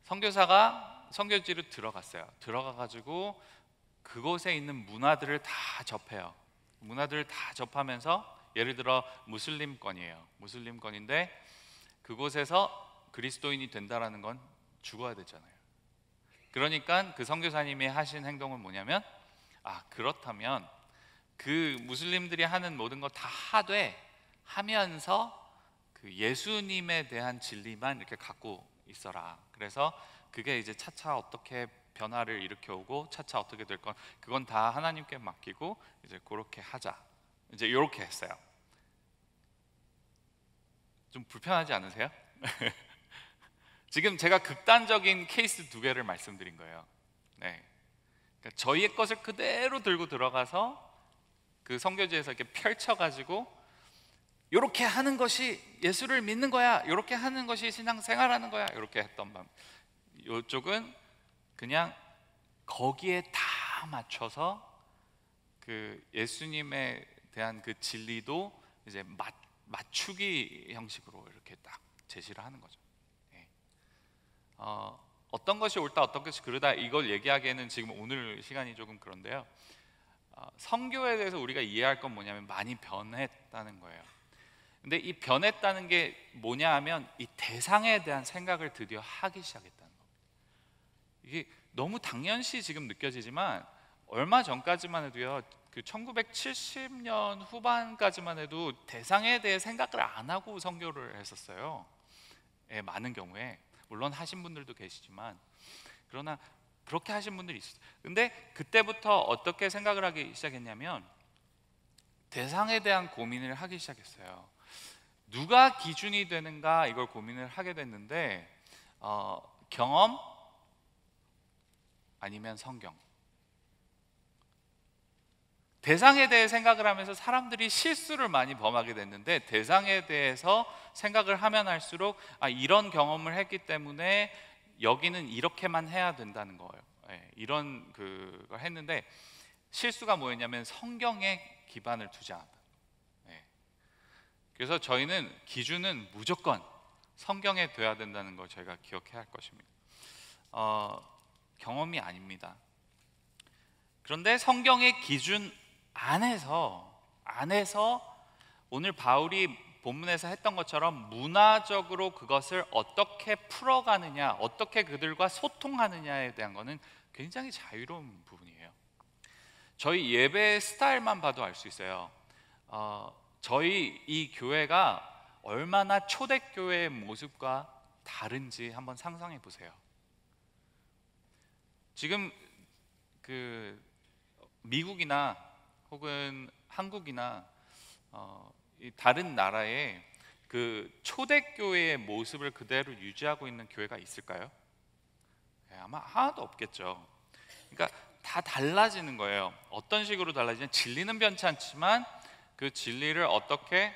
선교사가 선교지로 들어갔어요. 들어가가지고 그곳에 있는 문화들을 다 접해요. 문화들을 다 접하면서, 예를 들어 무슬림권이에요. 무슬림권인데 그곳에서 그리스도인이 된다라는 건 죽어야 되잖아요. 그러니까 그 선교사님이 하신 행동은 뭐냐면, 그렇다면 그 무슬림들이 하는 모든 거 다 하면서 그 예수님에 대한 진리만 이렇게 갖고 있어라. 그래서 그게 이제 차차 어떻게 변화를 일으켜오고 차차 어떻게 될 건, 그건 다 하나님께 맡기고 이제 그렇게 하자. 이제 이렇게 했어요. 좀 불편하지 않으세요? 지금 제가 극단적인 케이스 두 개를 말씀드린 거예요. 네. 그러니까 저희의 것을 그대로 들고 들어가서 그 선교지에서 이렇게 펼쳐가지고 이렇게 하는 것이 예수를 믿는 거야, 이렇게 하는 것이 신앙생활하는 거야, 이렇게 했던 반, 이쪽은 그냥 거기에 다 맞춰서 그 예수님에 대한 그 진리도 이제 맞추기 형식으로 이렇게 딱 제시를 하는 거죠. 네. 어떤 것이 옳다, 어떤 것이 그르다, 이걸 얘기하기에는 지금 오늘 시간이 조금 그런데요. 선교에 대해서 우리가 이해할 건 뭐냐면, 많이 변했다는 거예요. 근데 이 변했다는 게 뭐냐 하면, 이 대상에 대한 생각을 드디어 하기 시작했다는 겁니다. 이게 너무 당연시 지금 느껴지지만, 얼마 전까지만 해도요, 그 1970년 후반까지만 해도 대상에 대해 생각을 안 하고 선교를 했었어요. 많은 경우에, 물론 하신 분들도 계시지만, 그러나 그렇게 하신 분들이 있어요. 근데 그때부터 어떻게 생각을 하기 시작했냐면, 대상에 대한 고민을 하기 시작했어요. 누가 기준이 되는가, 이걸 고민을 하게 됐는데, 경험 아니면 성경. 대상에 대해 생각을 하면서 사람들이 실수를 많이 범하게 됐는데, 대상에 대해서 생각을 하면 할수록 이런 경험을 했기 때문에 여기는 이렇게만 해야 된다는 거예요. 이런 그걸 했는데, 실수가 뭐였냐면 성경에 기반을 두지 않았다. 그래서 저희는 기준은 무조건 성경에 둬야 된다는 걸 저희가 기억해야 할 것입니다. 경험이 아닙니다. 그런데 성경의 기준 안에서 오늘 바울이 본문에서 했던 것처럼 문화적으로 그것을 어떻게 풀어가느냐, 어떻게 그들과 소통하느냐에 대한 것은 굉장히 자유로운 부분이에요. 저희 예배 스타일만 봐도 알 수 있어요. 저희 이 교회가 얼마나 초대교회의 모습과 다른지 한번 상상해 보세요. 지금 그 미국이나 혹은 한국이나 이 다른 나라에 그 초대교회의 모습을 그대로 유지하고 있는 교회가 있을까요? 아마 하나도 없겠죠. 그러니까 다 달라지는 거예요. 어떤 식으로 달라지냐? 진리는 변치 않지만 그 진리를 어떻게,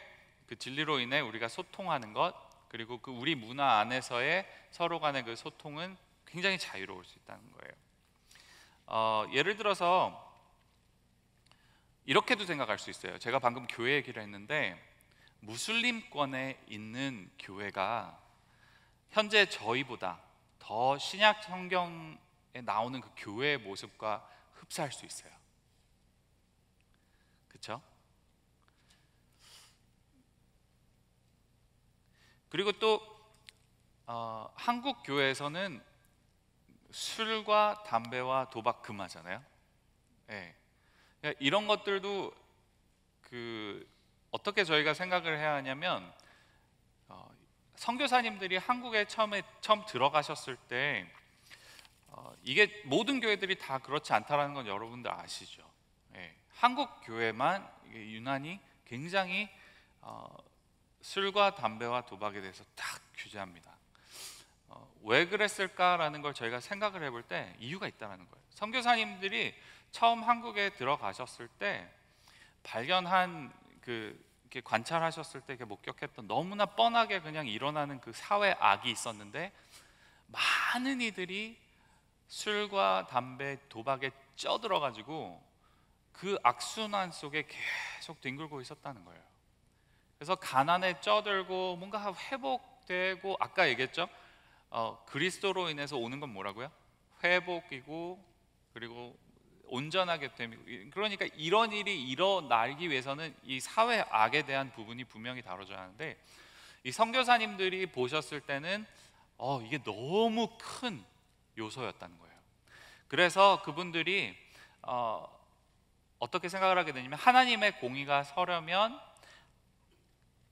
그 진리로 인해 우리가 소통하는 것, 그리고 그 우리 문화 안에서의 서로 간의 그 소통은 굉장히 자유로울 수 있다는 거예요. 예를 들어서 이렇게도 생각할 수 있어요. 제가 방금 교회 얘기를 했는데, 무슬림권에 있는 교회가 현재 저희보다 더 신약 성경에 나오는 그 교회의 모습과 흡사할 수 있어요. 그렇죠? 그리고 또 한국 교회에서는 술과 담배와 도박 금하잖아요. 예. 그러니까 이런 것들도 어떻게 저희가 생각을 해야 하냐면, 선교사님들이 한국에 처음 들어가셨을 때 이게 모든 교회들이 다 그렇지 않다라는 건 여러분들 아시죠? 예. 한국 교회만 이게 유난히 굉장히 술과 담배와 도박에 대해서 딱 규제합니다. 왜 그랬을까라는 걸 저희가 생각을 해볼 때 이유가 있다는 거예요. 선교사님들이 처음 한국에 들어가셨을 때 발견한 이렇게 관찰하셨을 때 이렇게 목격했던 너무나 뻔하게 그냥 일어나는 그 사회 악이 있었는데, 많은 이들이 술과 담배, 도박에 쪄들어가지고 그 악순환 속에 계속 뒹굴고 있었다는 거예요. 그래서 가난에 쪄들고 뭔가 회복되고, 아까 얘기했죠? 그리스도로 인해서 오는 건 뭐라고요? 회복이고, 그리고 온전하게 됨이고. 그러니까 이런 일이 일어나기 위해서는 이 사회 악에 대한 부분이 분명히 다뤄져야 하는데, 이 선교사님들이 보셨을 때는 이게 너무 큰 요소였다는 거예요. 그래서 그분들이 어떻게 생각을 하게 되냐면, 하나님의 공의가 서려면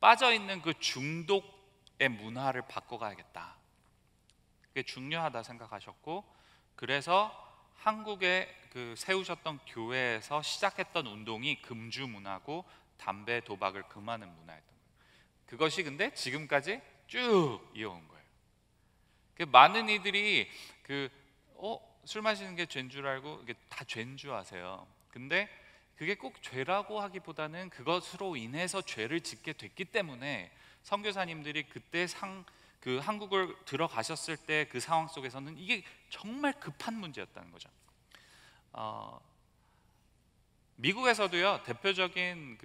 빠져있는 그 중독의 문화를 바꿔가야겠다, 그게 중요하다 생각하셨고, 그래서 한국에 세우셨던 교회에서 시작했던 운동이 금주 문화고 담배 도박을 금하는 문화였던 거예요. 그것이 근데 지금까지 쭉 이어온 거예요. 많은 이들이 술 마시는 게 죄인 줄 알고 이게 다 죄인 줄 아세요. 근데 그게 꼭 죄라고 하기보다는 그것으로 인해서 죄를 짓게 됐기 때문에 선교사님들이 그때 한국을 들어가셨을 때 그 상황 속에서는 이게 정말 급한 문제였다는 거죠. 미국에서도요, 대표적인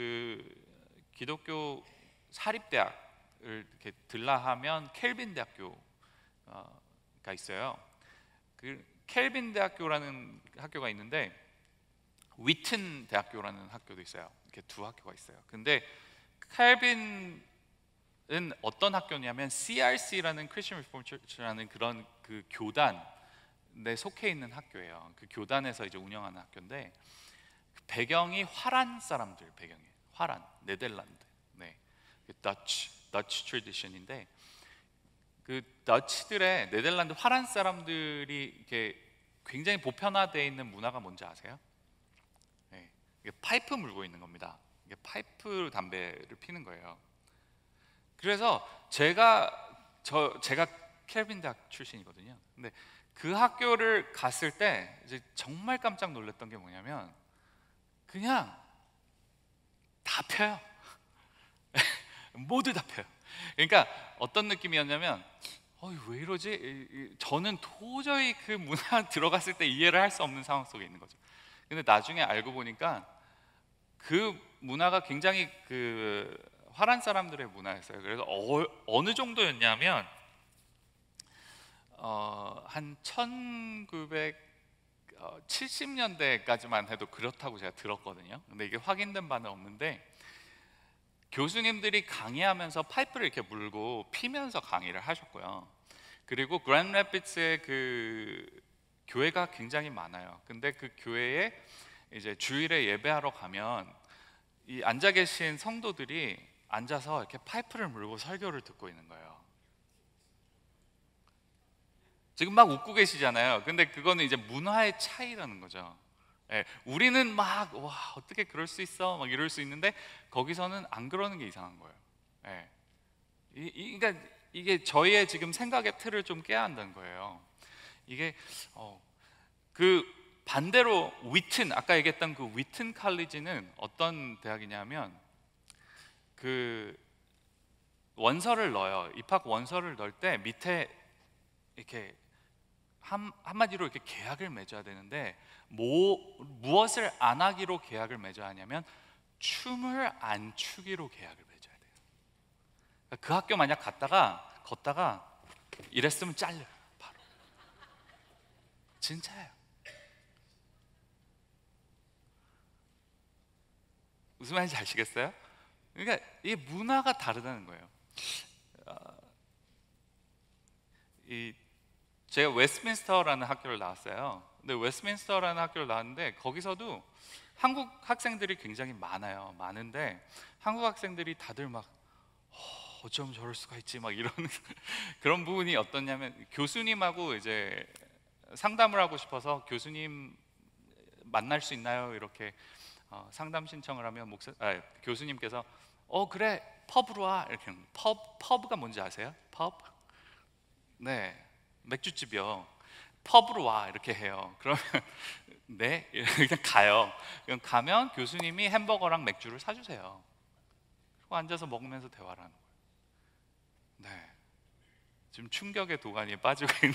기독교 사립대학을 이렇게 들라하면 켈빈 대학교가 있어요. 그 켈빈 대학교라는 학교가 있는데, 위튼 대학교라는 학교도 있어요. 이렇게 두 학교가 있어요. 근데 켈빈은 어떤 학교냐면 CRC라는 크리스천 리포머 처치라는 그런 교단에 속해 있는 학교예요. 그 교단에서 이제 운영하는 학교인데, 그 배경이 화란 사람들 배경이에요. 화란, 네덜란드. 네, 더치 트래디션인데, 그 더치들의 네덜란드 화란 사람들이 이렇게 굉장히 보편화되어 있는 문화가 뭔지 아세요? 네, 이게 파이프 물고 있는 겁니다. 이게 파이프 담배를 피는 거예요. 그래서 제가 켈빈 대학 출신이거든요. 근데 그 학교를 갔을 때 이제 정말 깜짝 놀랐던 게 뭐냐면, 그냥 다 펴요. 모두 다 펴요. 그러니까 어떤 느낌이었냐면, 왜 이러지? 저는 도저히 그 문화 들어갔을 때 이해를 할 수 없는 상황 속에 있는 거죠. 근데 나중에 알고 보니까 그 문화가 굉장히 화란 사람들의 문화였어요. 그래서 어느 정도였냐면, 한 1970년대까지만 해도 그렇다고 제가 들었거든요. 근데 이게 확인된 바는 없는데, 교수님들이 강의하면서 파이프를 이렇게 물고 피면서 강의를 하셨고요. 그리고 그랜드 래피드스에 교회가 굉장히 많아요. 근데 그 교회에 이제 주일에 예배하러 가면 이 앉아 계신 성도들이 앉아서 이렇게 파이프를 물고 설교를 듣고 있는 거예요. 지금 막 웃고 계시잖아요. 근데 그거는 이제 문화의 차이라는 거죠. 예, 우리는 막 와, 어떻게 그럴 수 있어? 막 이럴 수 있는데, 거기서는 안 그러는 게 이상한 거예요. 예. 그러니까 이게 저희의 지금 생각의 틀을 좀 깨야 한다는 거예요. 이게 반대로 위튼, 아까 얘기했던 그 위튼 칼리지는 어떤 대학이냐면, 원서를 넣어요. 입학 원서를 넣을 때 밑에 이렇게 한마디로 이렇게 계약을 맺어야 되는데, 무엇을 안 하기로 계약을 맺어야 하냐면 춤을 안 추기로 계약을 맺어야 돼요. 그 학교 만약 걷다가 이랬으면 잘려요, 바로. 진짜예요. 무슨 말인지 아시겠어요? 그러니까 이 문화가 다르다는 거예요. 제가 웨스트민스터라는 학교를 나왔어요. 근데 웨스트민스터라는 학교를 나왔는데 거기서도 한국 학생들이 굉장히 많아요. 많은데 한국 학생들이 다들 막 어쩜 저럴 수가 있지 막 이런 그런 부분이 어떻냐면, 교수님하고 이제 상담을 하고 싶어서 교수님 만날 수 있나요? 이렇게 상담 신청을 하면 교수님께서 그래 펍으로 와 이렇게. 펍가 뭔지 아세요? 펍? 네, 맥주집이요. 펍으로 와 이렇게 해요. 그러면 네 그냥 가요. 그럼 가면 교수님이 햄버거랑 맥주를 사주세요. 그리고 앉아서 먹으면서 대화를 하는 거예요. 네, 지금 충격의 도가니에 빠지고 있는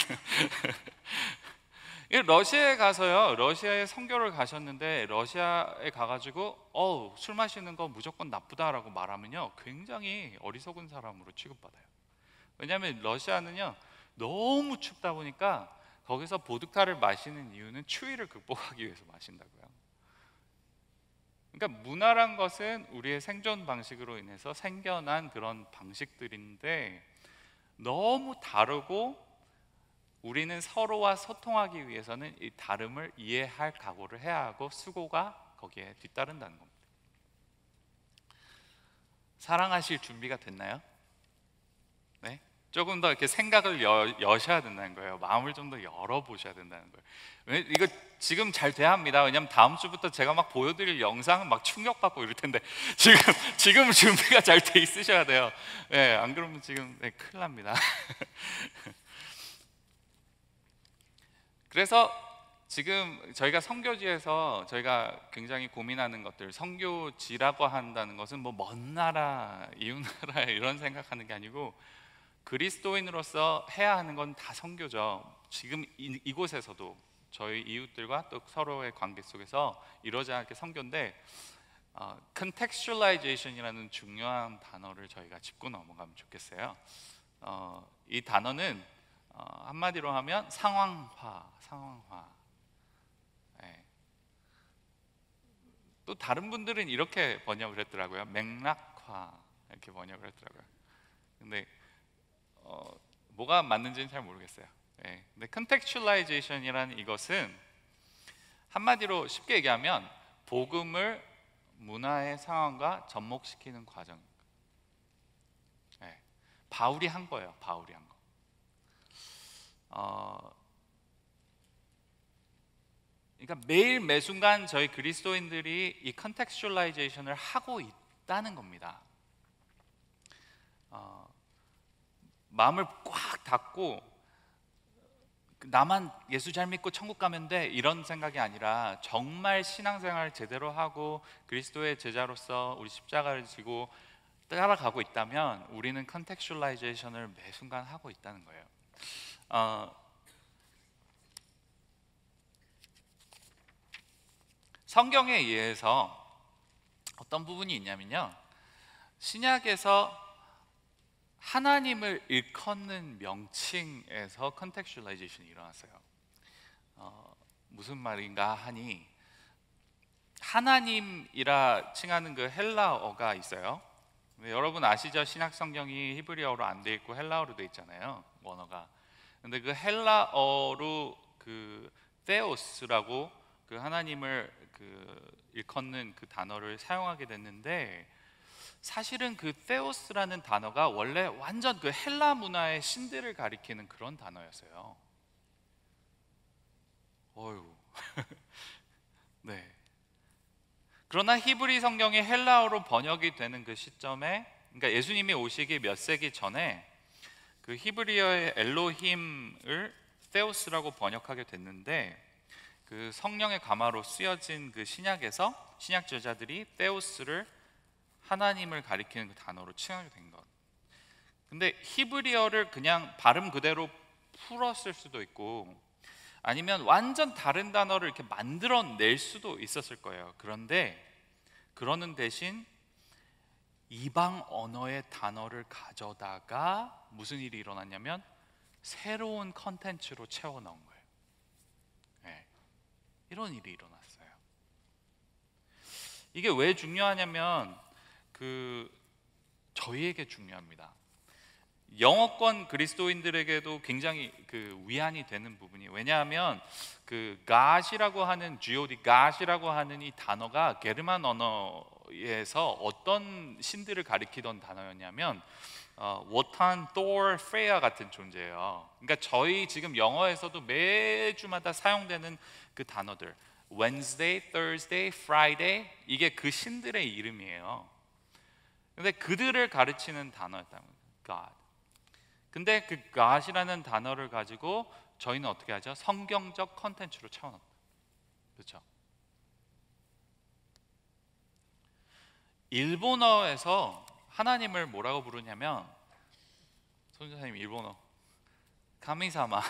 러시아에 가서요, 러시아에 선교를 가셨는데 러시아에 가가지고 술 마시는 거 무조건 나쁘다라고 말하면요 굉장히 어리석은 사람으로 취급받아요. 왜냐하면 러시아는요 너무 춥다 보니까 거기서 보드카를 마시는 이유는 추위를 극복하기 위해서 마신다고요. 그러니까 문화란 것은 우리의 생존 방식으로 인해서 생겨난 그런 방식들인데 너무 다르고 우리는 서로와 소통하기 위해서는 이 다름을 이해할 각오를 해야 하고 수고가 거기에 뒤따른다는 겁니다. 사랑하실 준비가 됐나요? 네? 조금 더 이렇게 생각을 여셔야 된다는 거예요. 마음을 좀 더 열어보셔야 된다는 거예요. 이거 지금 잘 돼야 합니다. 왜냐하면 다음 주부터 제가 막 보여드릴 영상은 막 충격받고 이럴 텐데 지금 준비가 잘 돼 있으셔야 돼요. 네, 안 그러면 지금 큰일 납니다. 그래서 지금 저희가 선교지에서 저희가 굉장히 고민하는 것들, 선교지라고 한다는 것은 뭐 먼 나라, 이웃 나라 이런 생각하는 게 아니고 그리스도인으로서 해야 하는 건 다 선교죠. 지금 이곳에서도 저희 이웃들과 또 서로의 관계 속에서 이러지 않게 선교인데 contextualization이라는 중요한 단어를 저희가 짚고 넘어가면 좋겠어요. 이 단어는 한마디로 하면 상황화. 네. 또 다른 분들은 이렇게 번역을 했더라고요. 맥락화 이렇게 번역을 했더라고요. 근데 뭐가 맞는지는 잘 모르겠어요. 네. 근데 contextualization이라는 이것은 한마디로 쉽게 얘기하면 복음을 문화의 상황과 접목시키는 과정입니다. 네. 바울이 한 거예요. 바울이 한 거. 그러니까 매일 매순간 저희 그리스도인들이 이 컨텍스츄얼라이제이션을 하고 있다는 겁니다. 마음을 꽉 닫고 나만 예수 잘 믿고 천국 가면 돼 이런 생각이 아니라 정말 신앙생활을 제대로 하고 그리스도의 제자로서 우리 십자가를 지고 따라가고 있다면 우리는 컨텍스츄얼라이제이션을 매 순간 하고 있다는 거예요. 성경에 의해서 어떤 부분이 있냐면요, 신약에서 하나님을 일컫는 명칭에서 컨텍스츄얼라이제이션이 일어났어요. 무슨 말인가 하니 하나님이라 칭하는 그 헬라어가 있어요. 여러분 아시죠? 신약 성경이 히브리어로 안 돼 있고 헬라어로 돼 있잖아요, 원어가. 근데 그 헬라어로 그 theos라고 그 하나님을 일컫는 그 단어를 사용하게 됐는데, 사실은 그 theos라는 단어가 원래 완전 그 헬라 문화의 신들을 가리키는 그런 단어였어요. 네. 그러나 히브리 성경이 헬라어로 번역이 되는 그 시점에, 그러니까 예수님이 오시기 몇 세기 전에 그 히브리어의 엘로힘을 theos라고 번역하게 됐는데, 그 성령의 감화로 쓰여진 그 신약에서 신약 저자들이 theos를 하나님을 가리키는 그 단어로 칭하게 된 것. 근데 히브리어를 그냥 발음 그대로 풀었을 수도 있고 아니면 완전 다른 단어를 이렇게 만들어낼 수도 있었을 거예요. 그런데 그러는 대신 이방 언어의 단어를 가져다가 무슨 일이 일어났냐면 새로운 컨텐츠로 채워 넣은 거예요. 네. 이런 일이 일어났어요. 이게 왜 중요하냐면 저희에게 중요합니다. 영어권 그리스도인들에게도 굉장히 그 위안이 되는 부분이, 왜냐하면 그 God이라고 하는 G-O-D, God이라고 하는 이 단어가 게르만 언어에서 어떤 신들을 가리키던 단어였냐면 워탄, 토르, 프레야 같은 존재예요. 그러니까 저희 지금 영어에서도 매주마다 사용되는 그 단어들, Wednesday, Thursday, Friday, 이게 그 신들의 이름이에요. 근데 그들을 가르치는 단어였다는 거예요, God. 근데 그 God이라는 단어를 가지고 저희는 어떻게 하죠? 성경적 컨텐츠로 채워넣다. 그렇죠? 일본어에서 하나님을 뭐라고 부르냐면, 선생님 일본어 카미사마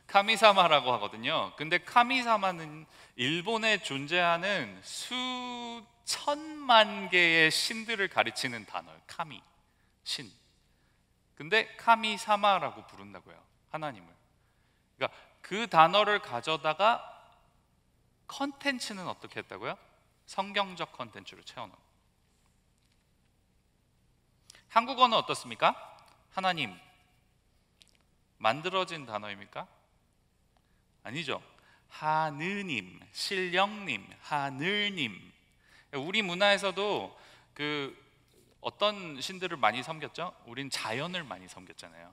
카미사마라고 하거든요. 근데 카미사마는 일본에 존재하는 수천만 개의 신들을 가리치는 단어예요. 카미, 신. 근데 카미사마라고 부른다고요, 하나님을. 그러니까 그 단어를 가져다가 컨텐츠는 어떻게 했다고요? 성경적 컨텐츠로 채워넣은. 한국어는 어떻습니까? 하나님, 만들어진 단어입니까? 아니죠. 하느님, 신령님, 하늘님. 우리 문화에서도 그 어떤 신들을 많이 섬겼죠? 우린 자연을 많이 섬겼잖아요.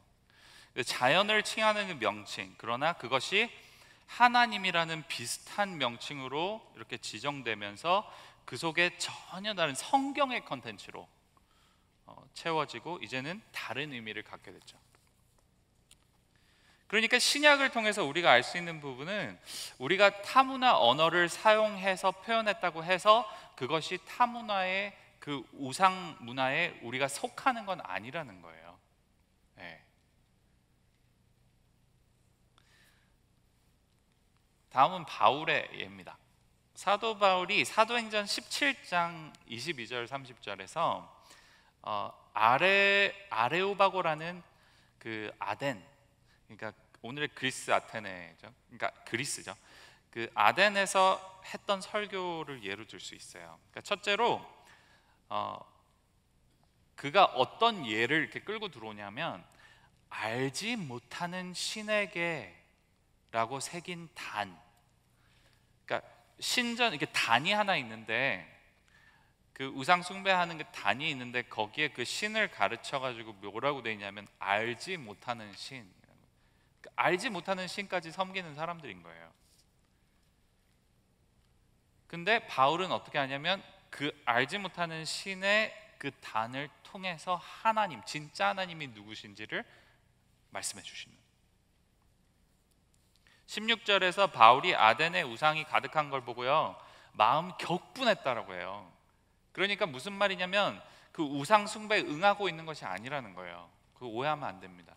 자연을 칭하는 그 명칭, 그러나 그것이 하나님이라는 비슷한 명칭으로 이렇게 지정되면서 그 속에 전혀 다른 성경의 컨텐츠로 채워지고 이제는 다른 의미를 갖게 됐죠. 그러니까 신약을 통해서 우리가 알 수 있는 부분은, 우리가 타문화 언어를 사용해서 표현했다고 해서 그것이 타문화의 그 우상 문화에 우리가 속하는 건 아니라는 거예요. 네. 다음은 바울의 예입니다. 사도 바울이 사도행전 17장 22절 30절에서 아레오바고라는 그 아덴, 그러니까 오늘의 그리스 아테네죠. 그러니까 그리스죠. 그 아덴에서 했던 설교를 예로 들 수 있어요. 그러니까 첫째로 그가 어떤 예를 이렇게 끌고 들어오냐면, 알지 못하는 신에게라고 새긴 단. 그러니까 신전, 이렇게 단이 하나 있는데, 그 우상 숭배하는 그 단이 있는데 거기에 그 신을 가르쳐 가지고 뭐라고 돼 있냐면 알지 못하는 신. 알지 못하는 신까지 섬기는 사람들인 거예요. 근데 바울은 어떻게 하냐면 그 알지 못하는 신의 그 단을 통해서 하나님, 진짜 하나님이 누구신지를 말씀해 주시는. 16절에서 바울이 아덴의 우상이 가득한 걸 보고요, 마음 격분했다라고 해요. 그러니까 무슨 말이냐면 그 우상 숭배에 응하고 있는 것이 아니라는 거예요. 그거 오해하면 안 됩니다.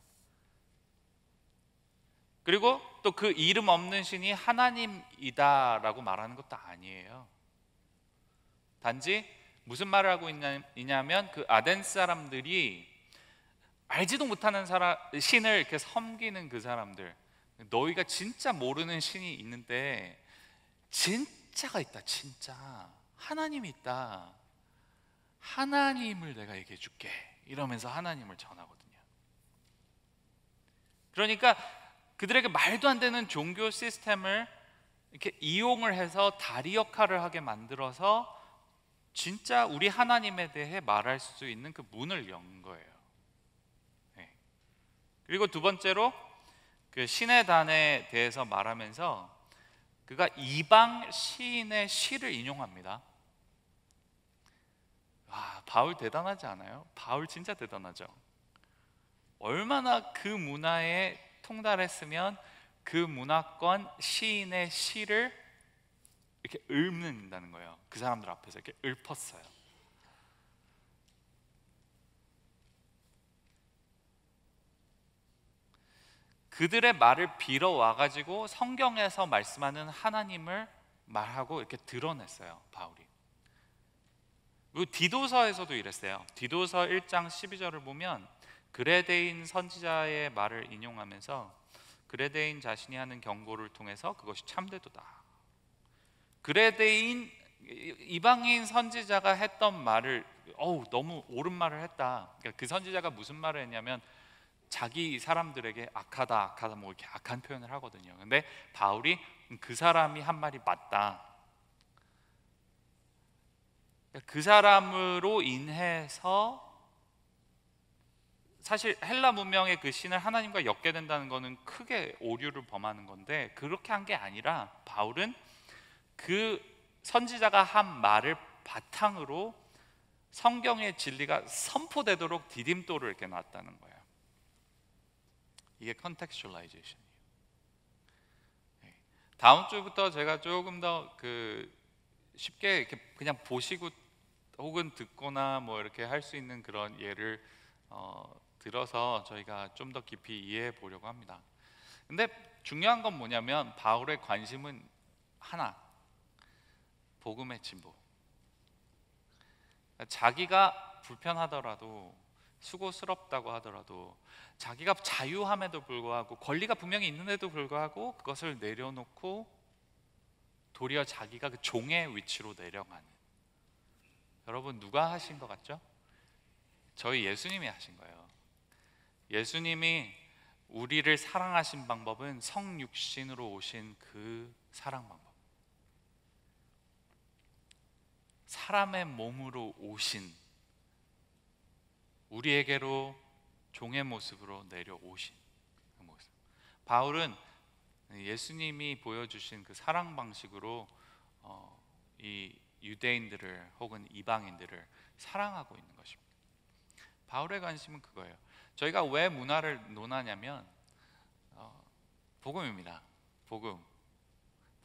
그리고 또 그 이름 없는 신이 하나님이다라고 말하는 것도 아니에요. 단지 무슨 말을 하고 있냐면 그 아덴 사람들이 알지도 못하는 신을 이렇게 섬기는 그 사람들, 너희가 진짜 모르는 신이 있는데 진짜가 있다, 진짜 하나님이 있다, 하나님을 내가 얘기해 줄게, 이러면서 하나님을 전하거든요. 그러니까 그들에게 말도 안 되는 종교 시스템을 이렇게 이용을 해서 다리 역할을 하게 만들어서 진짜 우리 하나님에 대해 말할 수 있는 그 문을 연 거예요. 네. 그리고 두 번째로 그 신의 단에 대해서 말하면서 그가 이방 시인의 시를 인용합니다. 와, 바울 대단하지 않아요? 바울 진짜 대단하죠. 얼마나 그 문화에 통달했으면 그 문화권 시인의 시를 이렇게 읊는다는 거예요. 그 사람들 앞에서 이렇게 읊었어요. 그들의 말을 빌어 와가지고 성경에서 말씀하는 하나님을 말하고 이렇게 드러냈어요, 바울이. 그리고 디도서에서도 이랬어요. 디도서 1장 12절을 보면 그레데인 선지자의 말을 인용하면서 그레데인 자신이 하는 경고를 통해서 그것이 참되도다. 그레데인 이방인 선지자가 했던 말을 너무 옳은 말을 했다. 그러니까 그 선지자가 무슨 말을 했냐면 자기 사람들에게 악하다 뭐 이렇게 악한 표현을 하거든요. 근데 바울이 그 사람이 한 말이 맞다. 그 사람으로 인해서 사실 헬라 문명의 그 신을 하나님과 엮게 된다는 것은 크게 오류를 범하는 건데, 그렇게 한 게 아니라 바울은 그 선지자가 한 말을 바탕으로 성경의 진리가 선포되도록 디딤돌을 이렇게 놨다는 거예요. 이게 컨텍스츄얼라이제이션이에요. 다음 주부터 제가 조금 더 쉽게 이렇게 그냥 보시고 혹은 듣거나 뭐 이렇게 할 수 있는 그런 예를 들어서 저희가 좀 더 깊이 이해해 보려고 합니다. 근데 중요한 건 뭐냐면 바울의 관심은 하나, 복음의 진보. 자기가 불편하더라도, 수고스럽다고 하더라도, 자기가 자유함에도 불구하고, 권리가 분명히 있는데도 불구하고 그것을 내려놓고 도리어 자기가 그 종의 위치로 내려가는, 여러분 누가 하신 것 같죠? 저희 예수님이 하신 거예요. 예수님이 우리를 사랑하신 방법은 성육신으로 오신 그 사랑 방법, 사람의 몸으로 오신, 우리에게로 종의 모습으로 내려오신 그 모습. 바울은 예수님이 보여주신 그 사랑 방식으로 이 유대인들을 혹은 이방인들을 사랑하고 있는 것입니다. 바울의 관심은 그거예요. 저희가 왜 문화를 논하냐면 복음입니다.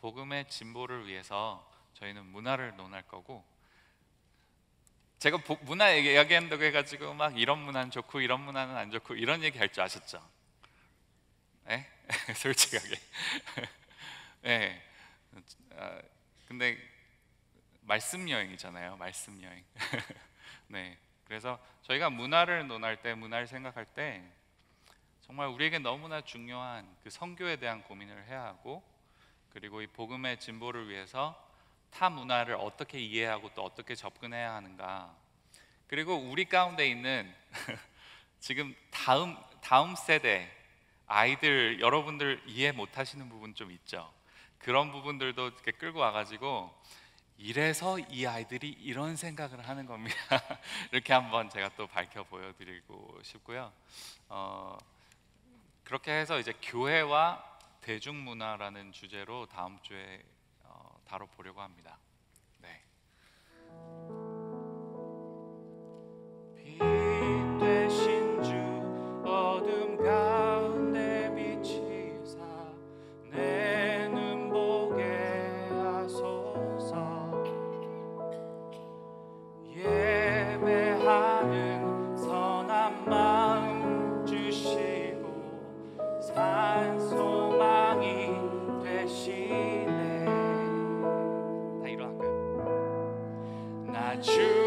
복음의 진보를 위해서 저희는 문화를 논할 거고, 제가 문화 이야기한다고 해가지고 막 이런 문화는 좋고 이런 문화는 안 좋고 이런 얘기 할 줄 아셨죠? 네? 솔직하게. 네. 근데 말씀 여행이잖아요. 말씀 여행. 네. 그래서 저희가 문화를 논할 때, 문화를 생각할 때 정말 우리에게 너무나 중요한 그 선교에 대한 고민을 해야 하고, 그리고 이 복음의 진보를 위해서 타 문화를 어떻게 이해하고 또 어떻게 접근해야 하는가, 그리고 우리 가운데 있는 지금 다음 세대 아이들, 여러분들 이해 못하시는 부분 좀 있죠. 그런 부분들도 이렇게 끌고 와가지고 이래서 이 아이들이 이런 생각을 하는 겁니다. 이렇게 한번 제가 또 밝혀 보여드리고 싶고요. 그렇게 해서 이제 교회와 대중문화라는 주제로 다음 주에 다뤄보려고 합니다. 네. 빛 되신 주 어둠 가운데 비치사 내 눈 보게 하소서. 예배하는 선한 마음 주시고 산 소망이 되시네. 다 일어날까요? 나 주